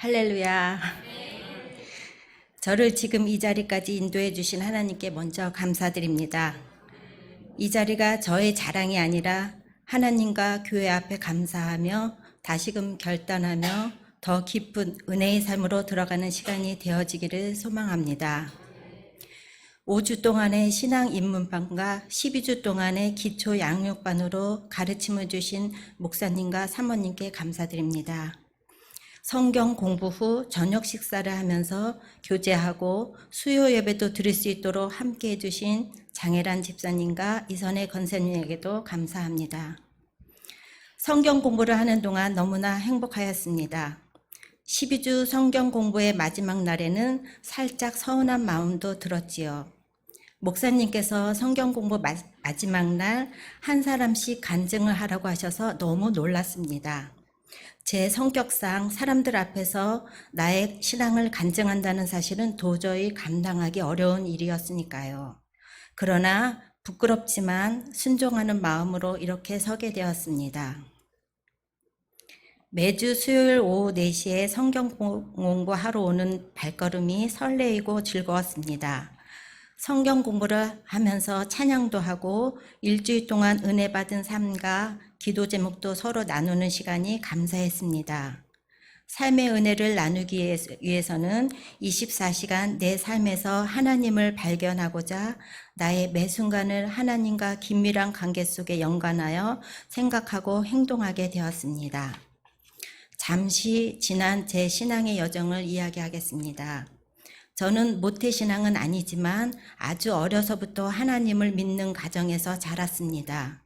할렐루야. 저를 지금 이 자리까지 인도해 주신 하나님께 먼저 감사드립니다. 이 자리가 저의 자랑이 아니라 하나님과 교회 앞에 감사하며 다시금 결단하며 더 깊은 은혜의 삶으로 들어가는 시간이 되어지기를 소망합니다. 5주 동안의 신앙 입문반과 12주 동안의 기초 양육반으로 가르침을 주신 목사님과 사모님께 감사드립니다. 성경 공부 후 저녁 식사를 하면서 교제하고 수요 예배도 드릴 수 있도록 함께 해주신 장혜란 집사님과 이선혜 권사님에게도 감사합니다. 성경 공부를 하는 동안 너무나 행복하였습니다. 12주 성경 공부의 마지막 날에는 살짝 서운한 마음도 들었지요. 목사님께서 성경 공부 마지막 날 한 사람씩 간증을 하라고 하셔서 너무 놀랐습니다. 제 성격상 사람들 앞에서 나의 신앙을 간증한다는 사실은 도저히 감당하기 어려운 일이었으니까요. 그러나 부끄럽지만 순종하는 마음으로 이렇게 서게 되었습니다. 매주 수요일 오후 4시에 성경 공부하러 오는 발걸음이 설레이고 즐거웠습니다. 성경 공부를 하면서 찬양도 하고 일주일 동안 은혜 받은 삶과 기도 제목도 서로 나누는 시간이 감사했습니다. 삶의 은혜를 나누기 위해서는 24시간 내 삶에서 하나님을 발견하고자 나의 매 순간을 하나님과 긴밀한 관계 속에 연관하여 생각하고 행동하게 되었습니다. 잠시 지난 제 신앙의 여정을 이야기하겠습니다. 저는 모태신앙은 아니지만 아주 어려서부터 하나님을 믿는 가정에서 자랐습니다.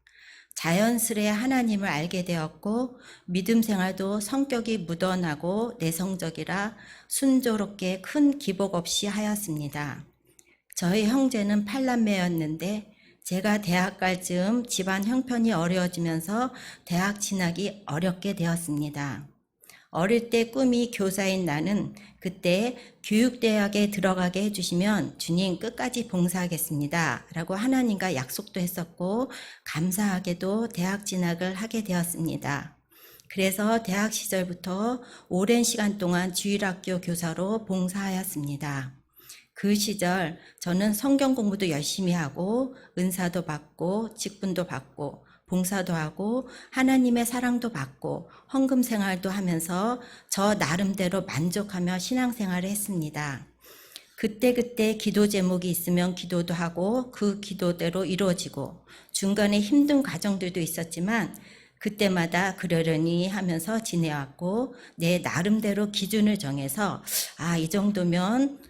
자연스레 하나님을 알게 되었고 믿음 생활도 성격이 묻어나고 내성적이라 순조롭게 큰 기복 없이 하였습니다. 저희 형제는 8남매였는데 제가 대학 갈 즈음 집안 형편이 어려워지면서 대학 진학이 어렵게 되었습니다. 어릴 때 꿈이 교사인 나는 그때 교육대학에 들어가게 해주시면 주님 끝까지 봉사하겠습니다 라고 하나님과 약속도 했었고 감사하게도 대학 진학을 하게 되었습니다. 그래서 대학 시절부터 오랜 시간 동안 주일학교 교사로 봉사하였습니다. 그 시절 저는 성경 공부도 열심히 하고 은사도 받고 직분도 받고 봉사도 하고 하나님의 사랑도 받고 헌금 생활도 하면서 저 나름대로 만족하며 신앙생활을 했습니다. 그때 기도 제목이 있으면 기도도 하고 그 기도대로 이루어지고 중간에 힘든 과정들도 있었지만 그때마다 그러려니 하면서 지내왔고 내 나름대로 기준을 정해서 이 정도면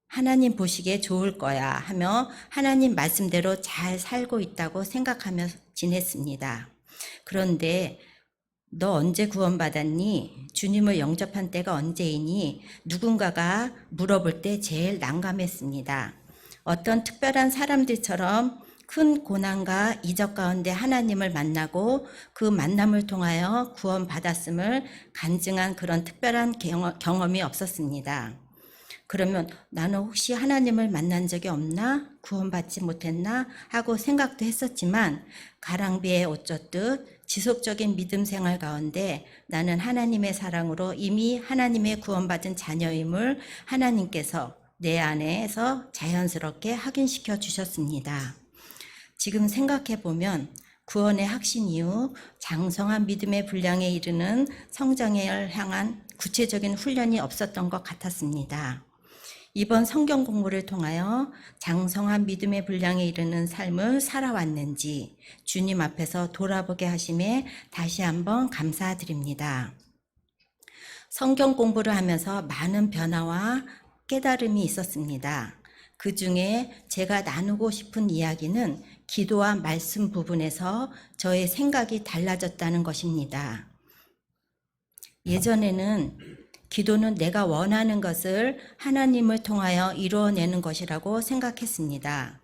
하나님 보시기에 좋을 거야 하며 하나님 말씀대로 잘 살고 있다고 생각하며 지냈습니다. 그런데 너 언제 구원받았니? 주님을 영접한 때가 언제이니? 누군가가 물어볼 때 제일 난감했습니다. 어떤 특별한 사람들처럼 큰 고난과 이적 가운데 하나님을 만나고 그 만남을 통하여 구원받았음을 간증한 그런 특별한 경험이 없었습니다. 그러면 나는 혹시 하나님을 만난 적이 없나? 구원받지 못했나? 하고 생각도 했었지만 가랑비에 옷 젖듯 지속적인 믿음 생활 가운데 나는 하나님의 사랑으로 이미 하나님의 구원받은 자녀임을 하나님께서 내 안에서 자연스럽게 확인시켜 주셨습니다. 지금 생각해 보면 구원의 확신 이후 장성한 믿음의 분량에 이르는 성장을 향한 구체적인 훈련이 없었던 것 같았습니다. 이번 성경 공부를 통하여 장성한 믿음의 분량에 이르는 삶을 살아왔는지 주님 앞에서 돌아보게 하심에 다시 한번 감사드립니다. 성경 공부를 하면서 많은 변화와 깨달음이 있었습니다. 그 중에 제가 나누고 싶은 이야기는 기도와 말씀 부분에서 저의 생각이 달라졌다는 것입니다. 예전에는 기도는 내가 원하는 것을 하나님을 통하여 이루어내는 것이라고 생각했습니다.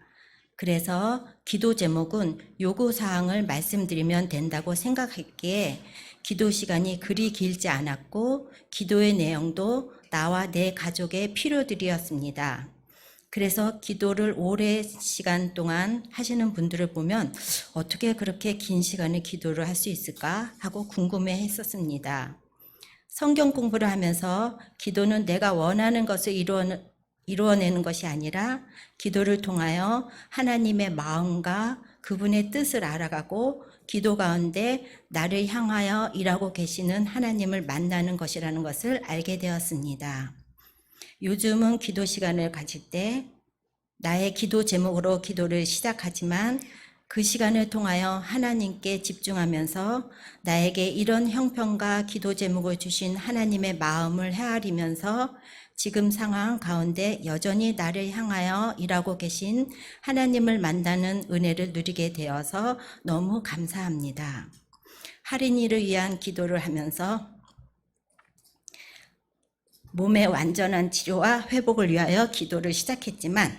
그래서 기도 제목은 요구사항을 말씀드리면 된다고 생각했기에 기도 시간이 그리 길지 않았고 기도의 내용도 나와 내 가족의 필요들이었습니다. 그래서 기도를 오랜 시간 동안 하시는 분들을 보면 어떻게 그렇게 긴 시간을 기도를 할 수 있을까 하고 궁금해 했었습니다. 성경 공부를 하면서 기도는 내가 원하는 것을 이루어내는 것이 아니라 기도를 통하여 하나님의 마음과 그분의 뜻을 알아가고 기도 가운데 나를 향하여 일하고 계시는 하나님을 만나는 것이라는 것을 알게 되었습니다. 요즘은 기도 시간을 가질 때 나의 기도 제목으로 기도를 시작하지만 그 시간을 통하여 하나님께 집중하면서 나에게 이런 형편과 기도 제목을 주신 하나님의 마음을 헤아리면서 지금 상황 가운데 여전히 나를 향하여 일하고 계신 하나님을 만나는 은혜를 누리게 되어서 너무 감사합니다. 할인이를 위한 기도를 하면서 몸의 완전한 치료와 회복을 위하여 기도를 시작했지만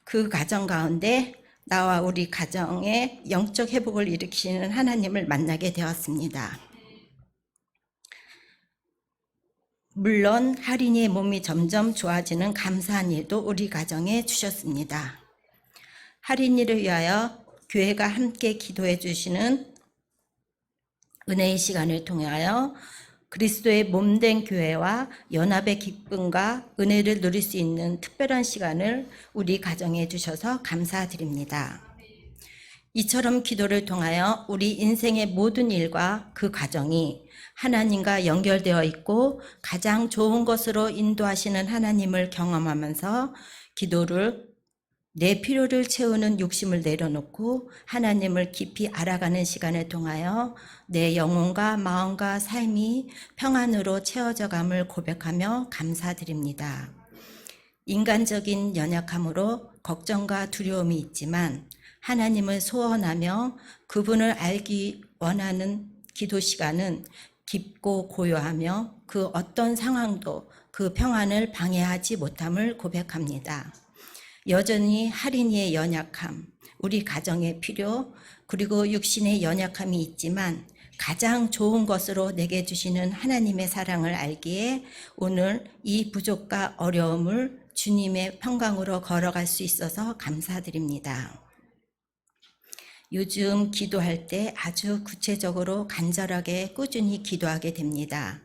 그 과정 가운데 나와 우리 가정의 영적 회복을 일으키시는 하나님을 만나게 되었습니다. 물론 할인이의 몸이 점점 좋아지는 감사한 일도 우리 가정에 주셨습니다. 할인이를 위하여 교회가 함께 기도해 주시는 은혜의 시간을 통하여 그리스도의 몸된 교회와 연합의 기쁨과 은혜를 누릴 수 있는 특별한 시간을 우리 가정에 주셔서 감사드립니다. 이처럼 기도를 통하여 우리 인생의 모든 일과 그 과정이 하나님과 연결되어 있고 가장 좋은 것으로 인도하시는 하나님을 경험하면서 기도를 내 필요를 채우는 욕심을 내려놓고 하나님을 깊이 알아가는 시간을 통하여 내 영혼과 마음과 삶이 평안으로 채워져감을 고백하며 감사드립니다. 인간적인 연약함으로 걱정과 두려움이 있지만 하나님을 소원하며 그분을 알기 원하는 기도 시간은 깊고 고요하며 그 어떤 상황도 그 평안을 방해하지 못함을 고백합니다. 여전히 할인이의 연약함, 우리 가정의 필요, 그리고 육신의 연약함이 있지만 가장 좋은 것으로 내게 주시는 하나님의 사랑을 알기에 오늘 이 부족과 어려움을 주님의 평강으로 걸어갈 수 있어서 감사드립니다. 요즘 기도할 때 아주 구체적으로 간절하게 꾸준히 기도하게 됩니다.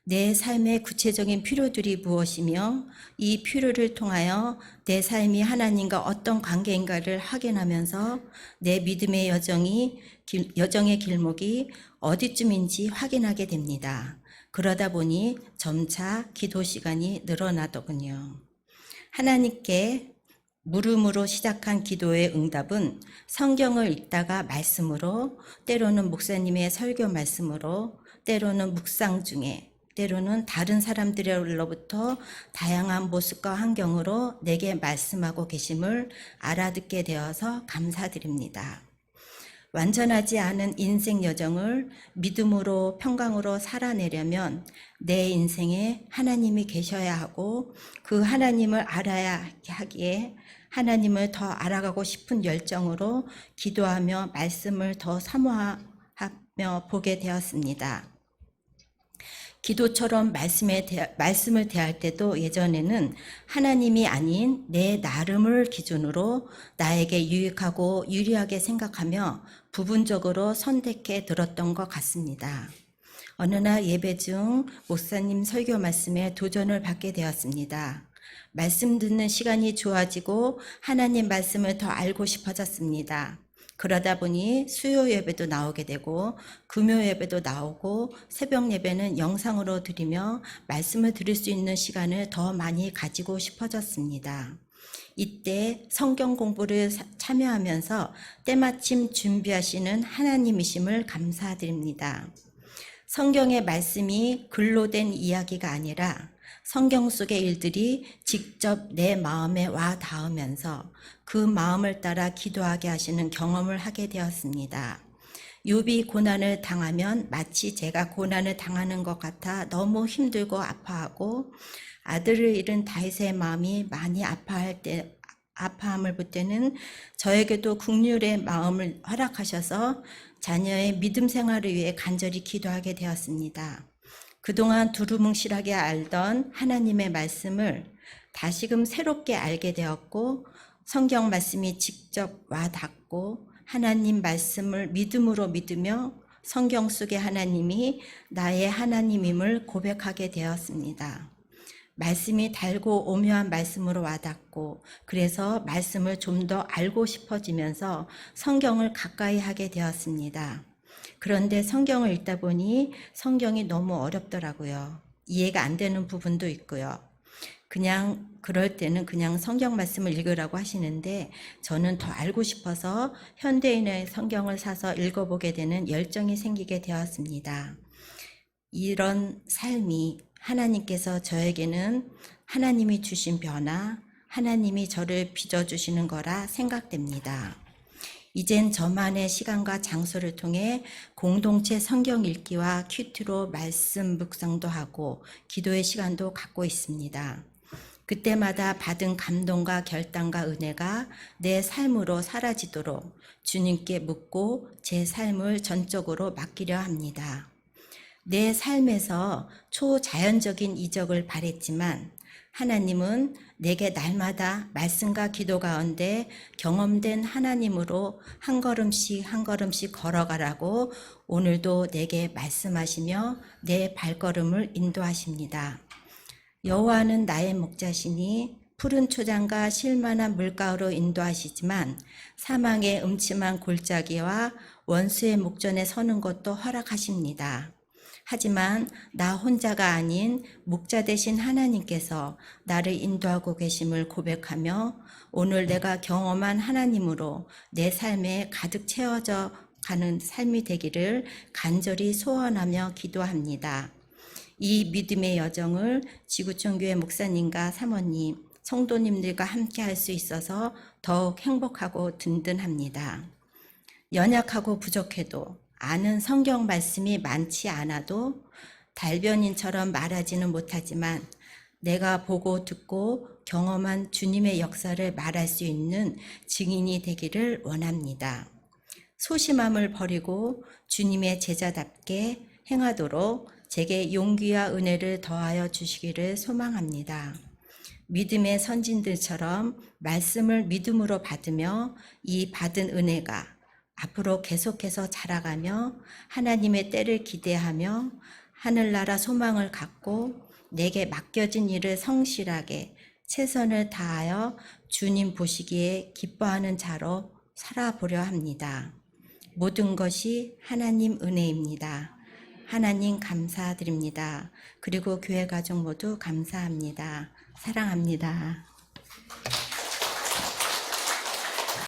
내 삶의 구체적인 필요들이 무엇이며 이 필요를 통하여 내 삶이 하나님과 어떤 관계인가를 확인하면서 내 믿음의 여정의 길목이 어디쯤인지 확인하게 됩니다. 그러다 보니 점차 기도 시간이 늘어나더군요. 하나님께 물음으로 시작한 기도의 응답은 성경을 읽다가 말씀으로, 때로는 목사님의 설교 말씀으로, 때로는 묵상 중에, 때로는 다른 사람들로부터 다양한 모습과 환경으로 내게 말씀하고 계심을 알아듣게 되어서 감사드립니다. 완전하지 않은 인생 여정을 믿음으로 평강으로 살아내려면 내 인생에 하나님이 계셔야 하고 그 하나님을 알아야 하기에 하나님을 더 알아가고 싶은 열정으로 기도하며 말씀을 더 사모하며 보게 되었습니다. 기도처럼 말씀을 대할 때도 예전에는 하나님이 아닌 내 나름을 기준으로 나에게 유익하고 유리하게 생각하며 부분적으로 선택해 들었던 것 같습니다. 어느 날 예배 중 목사님 설교 말씀에 도전을 받게 되었습니다. 말씀 듣는 시간이 좋아지고 하나님 말씀을 더 알고 싶어졌습니다. 그러다 보니 수요 예배도 나오게 되고 금요 예배도 나오고 새벽 예배는 영상으로 드리며 말씀을 들을 수 있는 시간을 더 많이 가지고 싶어졌습니다. 이때 성경 공부를 참여하면서 때마침 준비하시는 하나님이심을 감사드립니다. 성경의 말씀이 글로 된 이야기가 아니라 성경 속의 일들이 직접 내 마음에 와 닿으면서 그 마음을 따라 기도하게 하시는 경험을 하게 되었습니다. 욥이 고난을 당하면 마치 제가 고난을 당하는 것 같아 너무 힘들고 아파하고 아들을 잃은 다윗의 마음이 많이 아파함을 볼 때는 저에게도 긍휼의 마음을 허락하셔서 자녀의 믿음 생활을 위해 간절히 기도하게 되었습니다. 그동안 두루뭉실하게 알던 하나님의 말씀을 다시금 새롭게 알게 되었고 성경 말씀이 직접 와 닿고 하나님 말씀을 믿음으로 믿으며 성경 속의 하나님이 나의 하나님임을 고백하게 되었습니다. 말씀이 달고 오묘한 말씀으로 와닿고 그래서 말씀을 좀 더 알고 싶어지면서 성경을 가까이 하게 되었습니다. 그런데 성경을 읽다 보니 성경이 너무 어렵더라고요. 이해가 안 되는 부분도 있고요. 그냥 그럴 때는 그냥 성경 말씀을 읽으라고 하시는데 저는 더 알고 싶어서 현대인의 성경을 사서 읽어보게 되는 열정이 생기게 되었습니다. 이런 삶이 하나님께서 저에게는 하나님이 주신 변화, 하나님이 저를 빚어주시는 거라 생각됩니다. 이젠 저만의 시간과 장소를 통해 공동체 성경 읽기와 큐티로 말씀 묵상도 하고 기도의 시간도 갖고 있습니다. 그때마다 받은 감동과 결단과 은혜가 내 삶으로 사라지도록 주님께 묻고 제 삶을 전적으로 맡기려 합니다. 내 삶에서 초자연적인 이적을 바랬지만 하나님은 내게 날마다 말씀과 기도 가운데 경험된 하나님으로 한 걸음씩 한 걸음씩 걸어가라고 오늘도 내게 말씀하시며 내 발걸음을 인도하십니다. 여호와는 나의 목자시니 푸른 초장과 쉴만한 물가로 인도하시지만 사망의 음침한 골짜기와 원수의 목전에 서는 것도 허락하십니다. 하지만 나 혼자가 아닌 목자 되신 하나님께서 나를 인도하고 계심을 고백하며 오늘 내가 경험한 하나님으로 내 삶에 가득 채워져 가는 삶이 되기를 간절히 소원하며 기도합니다. 이 믿음의 여정을 지구촌교회 목사님과 사모님, 성도님들과 함께 할 수 있어서 더욱 행복하고 든든합니다. 연약하고 부족해도 아는 성경 말씀이 많지 않아도 달변인처럼 말하지는 못하지만 내가 보고 듣고 경험한 주님의 역사를 말할 수 있는 증인이 되기를 원합니다. 소심함을 버리고 주님의 제자답게 행하도록 제게 용기와 은혜를 더하여 주시기를 소망합니다. 믿음의 선진들처럼 말씀을 믿음으로 받으며 이 받은 은혜가 앞으로 계속해서 자라가며 하나님의 때를 기대하며 하늘나라 소망을 갖고 내게 맡겨진 일을 성실하게 최선을 다하여 주님 보시기에 기뻐하는 자로 살아보려 합니다. 모든 것이 하나님 은혜입니다. 하나님 감사드립니다. 그리고 교회 가족 모두 감사합니다. 사랑합니다.